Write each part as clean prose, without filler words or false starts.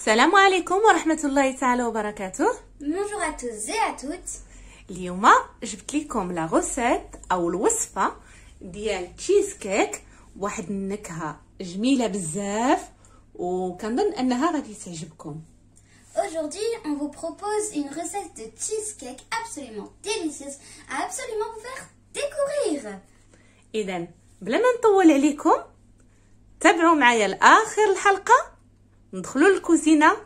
السلام عليكم ورحمة الله تعالى وبركاته. Bonjour à tous et à toutes. اليوم جبت لكم لا غوسيت او الوصفة ديال تشيز كيك، واحد النكهة جميلة بزاف وكنظن انها غادي تعجبكم. Aujourd'hui, on vous propose une recette de cheesecake absolument délicieuse à absolument vous faire découvrir. اذا بلا ما نطول عليكم تابعوا معايا لاخر الحلقة، ندخلوا للكوزينة،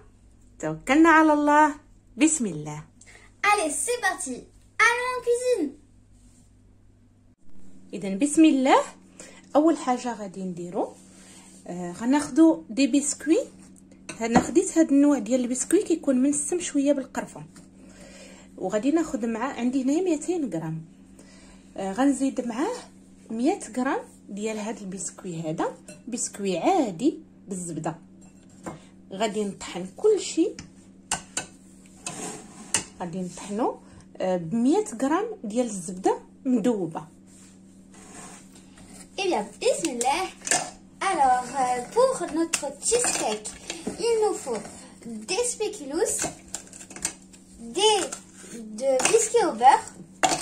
توكلنا على الله، بسم الله. Allez, c'est parti. Allons en cuisine. اذا بسم الله. اول حاجه غادي نديرو غناخدو دي بسكوي. انا خديت هاد النوع ديال البسكوي كيكون منسم شويه بالقرفه، وغادي ناخد معاه عندي هنايا 200 غرام. غنزيد معاه 100 غرام ديال هاد البسكوي، هذا بسكوي عادي بالزبده. غادي نطحن كلشي، غادي نطحنو ب 100 غرام ديال الزبده مذوبه. Eh bien, bismillah. Alors, pour notre cheesecake, il nous faut des spéculoos, de biscuits au beurre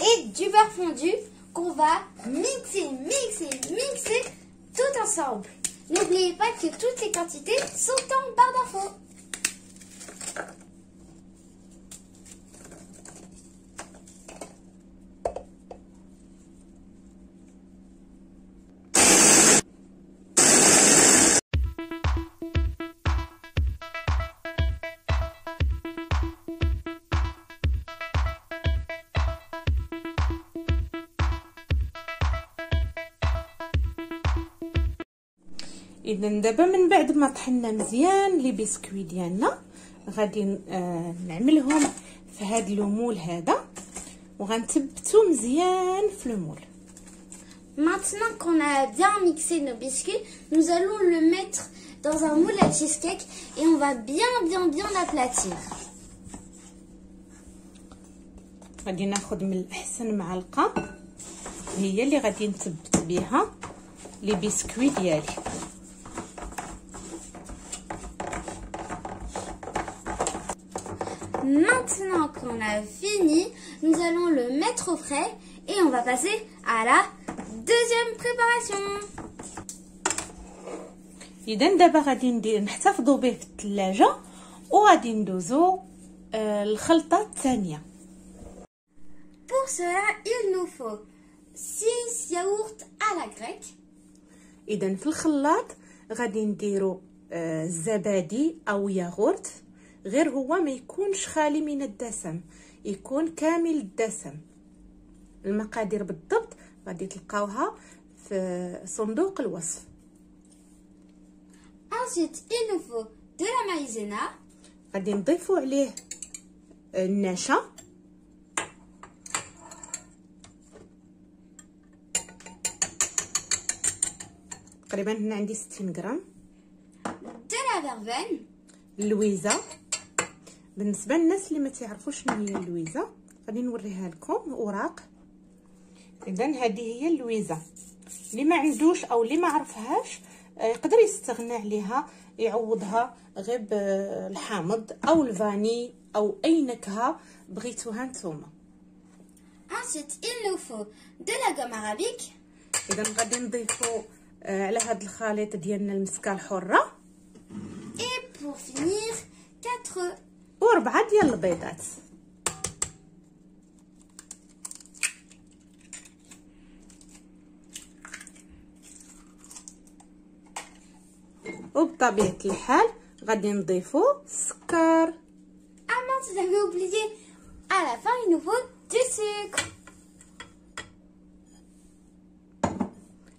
et du beurre fondu qu'on va mixer tout ensemble. N'oubliez pas que toutes ces quantités sont en barre d'infos. اذا دابا من بعد ما طحنا مزيان لي بسكوي ديالنا، غادي نعملهم في هذا المول هذا وغنثبتو مزيان في المول. Maintenant qu'on a bien mixé nos biscuits, nous allons le mettre dans un moule à cheesecake et on va bien l'aplatir. غادي ناخذ من الاحسن معلقه هي اللي غادي نثبت بها لي بسكوي ديالي. Maintenant qu'on a fini, nous allons le mettre au frais et on va passer à la deuxième préparation. اذا دابا غادي نحتفظوا به في الثلاجه وغادي ندوزو الخلطه الثانيه. Pour cela, il nous faut 6 yaourts à la grecque. اذا في الخلاط غادي نديرو الزبادي او ياغورت، غير هو ما يكونش خالي من الدسم، يكون كامل الدسم. المقادير بالضبط غادي تلقاوها في صندوق الوصف. Ensuite, il nous faut de la maïzena. غادي نضيفو عليه النشا، تقريبا هنا عندي 60 غرام. De la verveine. اللويزه، بالنسبه للناس اللي ما تعرفوش شنو هي اللويزه غادي نوريها لكم اوراق. اذا هذه هي اللويزه، اللي ما عندوش او اللي ما عرفهاش يقدر يستغنى عليها، يعوضها غير بالحامض او الفاني او اي نكهه بغيتوها نتوما. Ensuite, il nous faut de la gomme arabique. اذا غادي نضيفوا على هذا الخليط ديالنا المسكه الحره. Et pour finir, 4 و4 ديال البيضات. وبطبيعة الحال غادي نضيفو السكر. Ah mince, j'avais oublié. À la fin, il nous faut du sucre.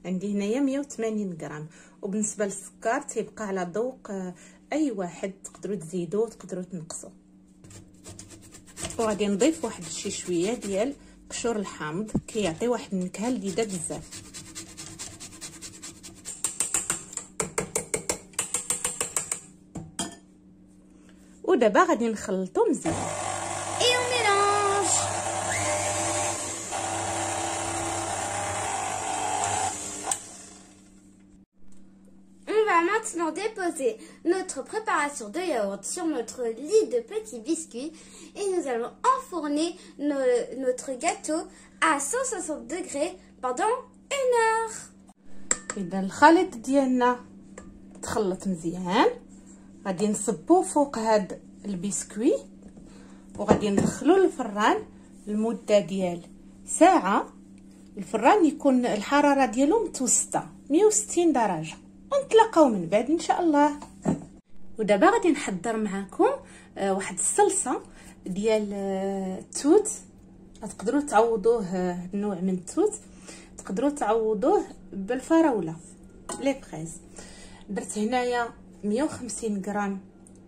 عندي هنايا 180 غرام، وبالنسبه للسكر تيبقى على ذوق اي واحد، تقدروا تزيدوا تقدروا تنقصوا. وغادي نضيف واحد شي شويه ديال قشور الحامض، كيعطي واحد النكهه لذيذه بزاف. ودابا غادي نخلطو مزيان. Et on mélange. On va maintenant maintenant déposer notre préparation de yaourt sur notre lit de petits biscuits et nous allons enfourner notre gâteau à 160 degrés pendant 1 heure. إذا الخليط ديالنا تخلط مزيان، غادي نصبوه فوق هاد البسكوي وغادي ندخلو للفران لمدة ديال ساعة. الفران يكون الحرارة ديالو متوسطة 160 درجة، ونتلاقاو من بعد ان شاء الله. ودابا غادي نحضر معكم واحد الصلصة ديال التوت. تقدروا تعوضوه نوع من التوت، تقدروا تعوضوه بالفراولة لي فريز. درت هنايا 150 غرام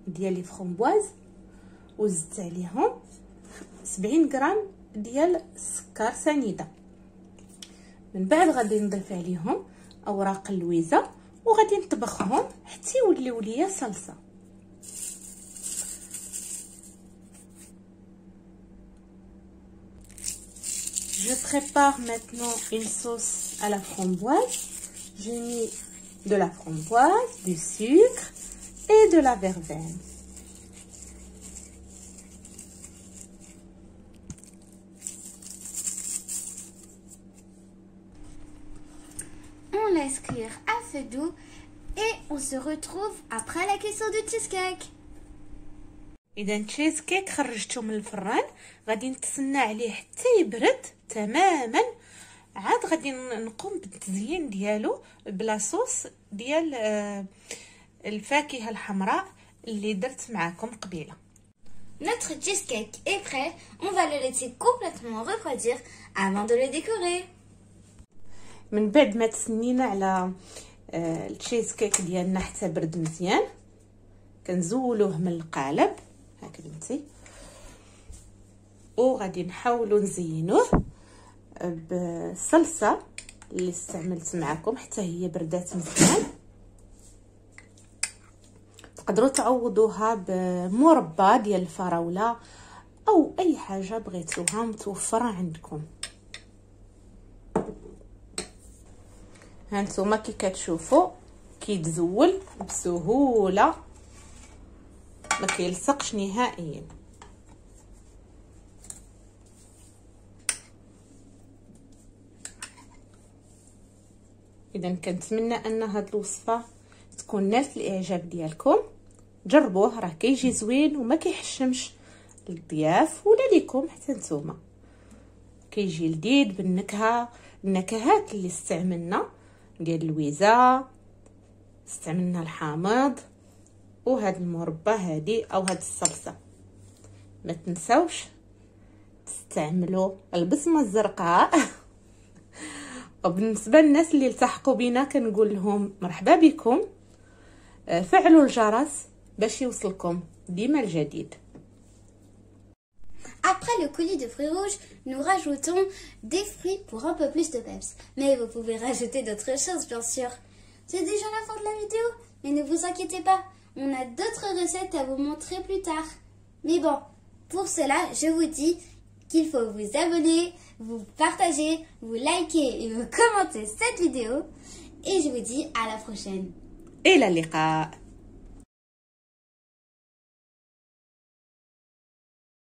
ديال لي فرومبواز وزدت عليهم 70 غرام ديال السكر سنيده. من بعد غادي نضيف عليهم اوراق اللويزه وغادي نطبخهم حتى يوليو ليا صلصه. Je prépare maintenant une sauce à la framboise. J'ai mis de la framboise, du sucre et de la verveine. On laisse cuire à feu doux et on se retrouve après la cuisson du cheesecake. اذا التشيز خرجته من الفران، غادي نتسنى عليه حتى يبرد تماما. عاد غادي نقوم بالتزيين ديالو بلا صوص ديال الفاكهه الحمراء اللي درت معكم قبيله. Notre cheesecake est prêt. On va le laisser complètement refroidir avant de le décorer. من بعد ما تسنينا على التشيز ديالنا حتى برد مزيان، كنزولوه من القالب هكا بنتي، وغادي نحاولوا نزينوه بالصلصه اللي استعملت معكم حتى هي بردات مزيان. تقدروا تعوضوها بمربى ديال الفراوله او اي حاجه بغيتوها متوفره عندكم. هانتوما كي كتشوفوا كيتزول بسهوله، ما كيلصقش نهائيا. اذا كنتمنى ان هاد الوصفه تكون نالت الاعجاب ديالكم. جربوه، راه كيجي زوين وما كيحشمش للضياف ولا ليكم حتى نتوما. كيجي لذيذ بالنكهه، النكهات اللي استعملنا ديال اللويزه، استعملنا الحامض وهاد المربى هادي او هاد الصلصه. ما تنساوش تستعملوا البصمه الزرقاء. وبالنسبه للناس اللي التحقوا بينا كنقول لهم مرحبا بكم، فعلوا الجرس باش يوصلكم ديما الجديد. Après le coulis de fruits rouges, nous rajoutons des fruits pour un peu plus de peps. Mais vous pouvez rajouter d'autres choses, bien sûr. C'est déjà la fin de la vidéo, mais ne vous inquiétez pas, on a d'autres recettes à vous montrer plus tard. Mais bon, pour cela, je vous dis qu'il faut vous abonner, vous partager, vous liker et vous commenter cette vidéo. Et je vous dis à la prochaine. إلى اللقاء.